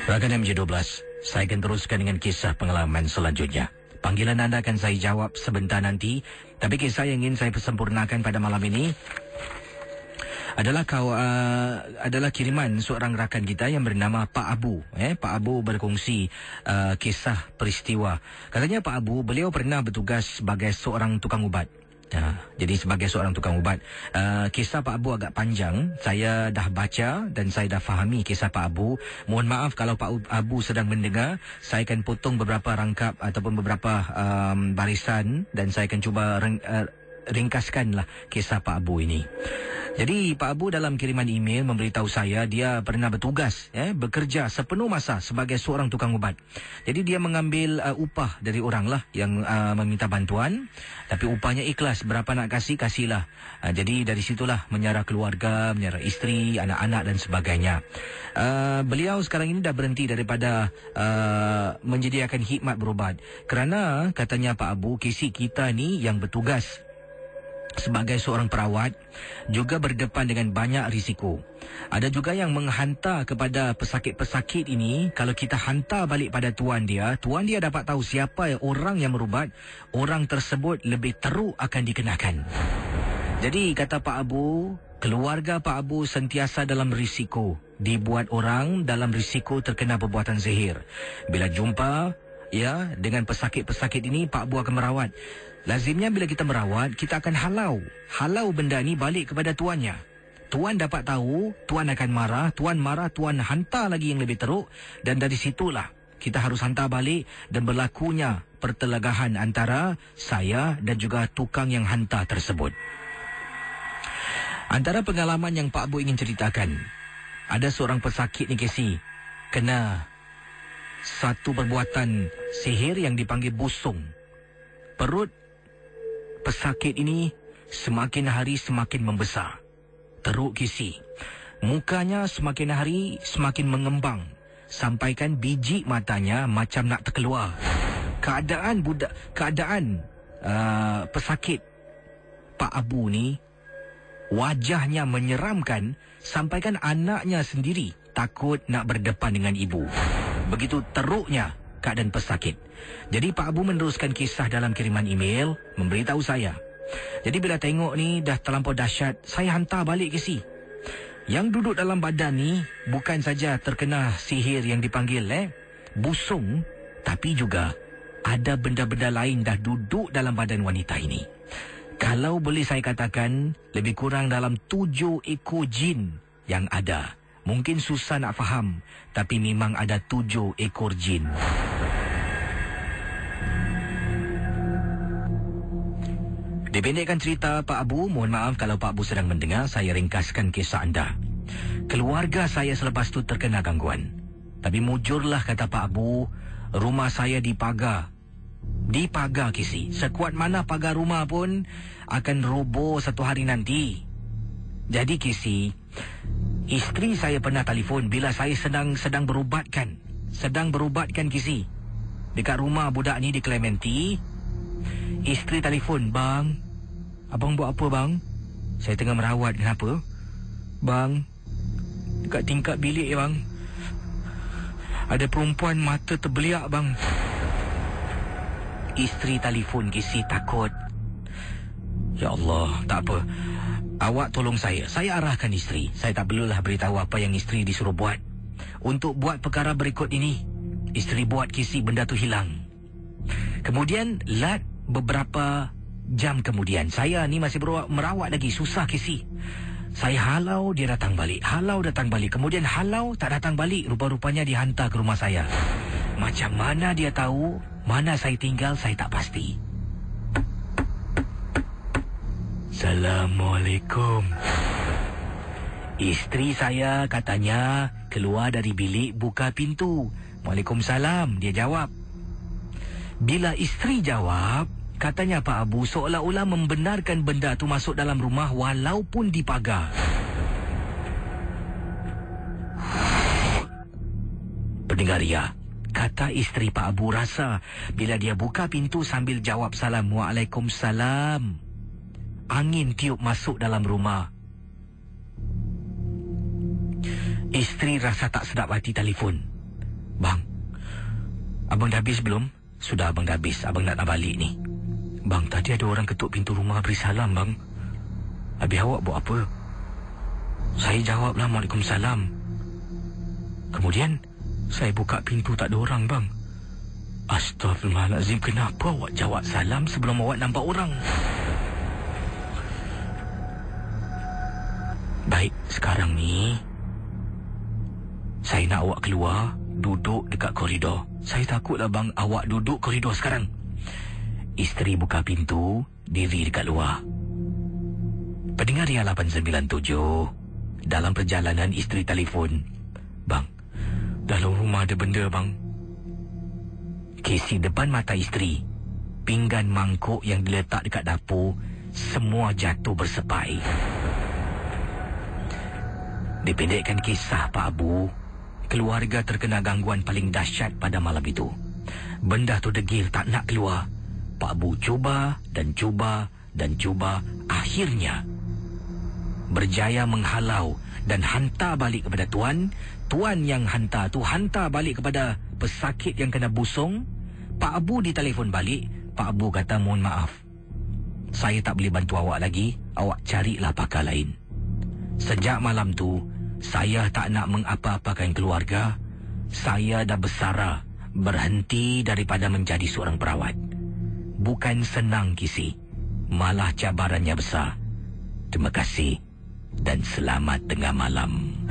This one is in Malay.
Rakan MJ12, saya akan teruskan dengan kisah pengalaman selanjutnya. Panggilan anda akan saya jawab sebentar nanti. Tapi kisah yang ingin saya sempurnakan pada malam ini adalah kiriman seorang rakan kita yang bernama Pak Abu. Pak Abu berkongsi kisah peristiwa. Katanya Pak Abu, beliau pernah bertugas sebagai seorang tukang ubat. Jadi sebagai seorang tukang ubat, kisah Pak Abu agak panjang. Saya dah baca dan saya dah fahami kisah Pak Abu. Mohon maaf kalau Pak Abu sedang mendengar. Saya akan potong beberapa rangkap ataupun beberapa barisan dan saya akan cuba ringkaskanlah kisah Pak Abu ini. Jadi Pak Abu dalam kiriman email memberitahu saya dia pernah bertugas, bekerja sepenuh masa sebagai seorang tukang ubat. Jadi dia mengambil upah dari orang lah yang meminta bantuan, tapi upahnya ikhlas, berapa nak kasihlah. Jadi dari situlah menyara keluarga, menyara isteri, anak-anak dan sebagainya. Beliau sekarang ini dah berhenti daripada menyediakan khidmat berubat kerana katanya Pak Abu, kisi kita ni yang bertugas sebagai seorang perawat juga berdepan dengan banyak risiko. Ada juga yang menghantar kepada pesakit-pesakit ini. Kalau kita hantar balik pada tuan dia dapat tahu siapa orang yang merubat, orang tersebut lebih teruk akan dikenakan. Jadi kata Pak Abu, keluarga Pak Abu sentiasa dalam risiko, dibuat orang dalam risiko terkena perbuatan zihir. Bila jumpa dengan pesakit-pesakit ini, Pak Abu akan merawat. Lazimnya bila kita merawat, kita akan halau benda ni balik kepada tuannya. Tuan dapat tahu, tuan akan marah, tuan hantar lagi yang lebih teruk, dan dari situlah kita harus hantar balik dan berlakunya pertelagahan antara saya dan juga tukang yang hantar tersebut. Antara pengalaman yang Pak Abu ingin ceritakan, ada seorang pesakit ni Casey kena satu perbuatan sihir yang dipanggil busung. Perut pesakit ini semakin hari semakin membesar. Teruk Kisi. Mukanya semakin hari semakin mengembang. Sampaikan biji matanya macam nak terkeluar. Keadaan pesakit Pak Abu ni wajahnya menyeramkan. Sampaikan anaknya sendiri takut nak berdepan dengan ibu. Begitu teruknya keadaan pesakit. Jadi Pak Abu meneruskan kisah dalam kiriman email, memberitahu saya. Jadi bila tengok ni dah terlampau dahsyat, saya hantar balik ke si. Yang duduk dalam badan ni bukan saja terkena sihir yang dipanggil busung, tapi juga ada benda-benda lain dah duduk dalam badan wanita ini. Kalau boleh saya katakan, lebih kurang dalam 7 ekor jin yang ada. Mungkin susah nak faham, tapi memang ada 7 ekor jin. Dipendekkan cerita Pak Abu, mohon maaf kalau Pak Abu sedang mendengar, saya ringkaskan kisah anda. Keluarga saya selepas itu terkena gangguan. Tapi mujurlah kata Pak Abu, rumah saya dipagar. Dipagar Kisi. Sekuat mana pagar rumah pun akan roboh satu hari nanti. Jadi Kisi, isteri saya pernah telefon bila saya sedang berubatkan. Sedang berubatkan Kisi. Dekat rumah budak ni di Clementi. Isteri telefon, "Bang, abang buat apa bang?" "Saya tengah merawat." "Kenapa?" "Bang, dekat tingkap bilik bang, ada perempuan mata terbeliak bang." Isteri telefon Kisi takut. Ya Allah, tak apa. Awak tolong saya arahkan isteri. Saya tak perlulah beritahu apa yang isteri disuruh buat. Untuk buat perkara berikut ini, isteri buat Kisi benda tu hilang. Kemudian beberapa jam kemudian, saya ni masih merawat lagi, susah Kisi. Saya halau dia datang balik, kemudian halau tak datang balik. Rupa-rupanya dihantar ke rumah saya. Macam mana dia tahu mana saya tinggal, saya tak pasti. Assalamualaikum. Isteri saya katanya keluar dari bilik, buka pintu. Waalaikumsalam, dia jawab. Bila isteri jawab, katanya Pak Abu seolah-olah membenarkan benda tu masuk dalam rumah walaupun dipagar. Pendengar ya, kata isteri Pak Abu rasa bila dia buka pintu sambil jawab salam, Waalaikumsalam, angin tiup masuk dalam rumah. Isteri rasa tak sedap hati telefon. Bang, abang dah habis belum? Sudah abang dah habis. Abang nak balik ni. Bang, tadi ada orang ketuk pintu rumah beri salam, bang. Habis awak buat apa? Saya jawablah Waalaikumsalam. Kemudian saya buka pintu, tak ada orang, bang. Astaghfirullahalazim, kenapa awak jawab salam sebelum awak nampak orang? Baik, sekarang ni saya nak awak keluar, duduk dekat koridor. Saya takutlah bang awak duduk koridor sekarang. Isteri buka pintu, diri dekat luar. Pendengar Ria 897, dalam perjalanan isteri telefon, bang, dalam rumah ada benda, bang. Kesi depan mata isteri, pinggan mangkuk yang diletak dekat dapur, semua jatuh bersepai. Dipendekkan kisah Pak Abu, keluarga terkena gangguan paling dahsyat pada malam itu. Benda tu degil tak nak keluar. Pak Abu cuba dan cuba dan cuba, akhirnya berjaya menghalau dan hantar balik kepada tuan. Tuan yang hantar tu hantar balik kepada pesakit yang kena busung. Pak Abu ditelefon balik. Pak Abu kata, mohon maaf, saya tak boleh bantu awak lagi. Awak carilah pakar lain. Sejak malam tu, saya tak nak mengapa-apakan keluarga. Saya dah bersara berhenti daripada menjadi seorang perawat. Bukan senang, Kisi, malah cabarannya besar. Terima kasih dan selamat tengah malam.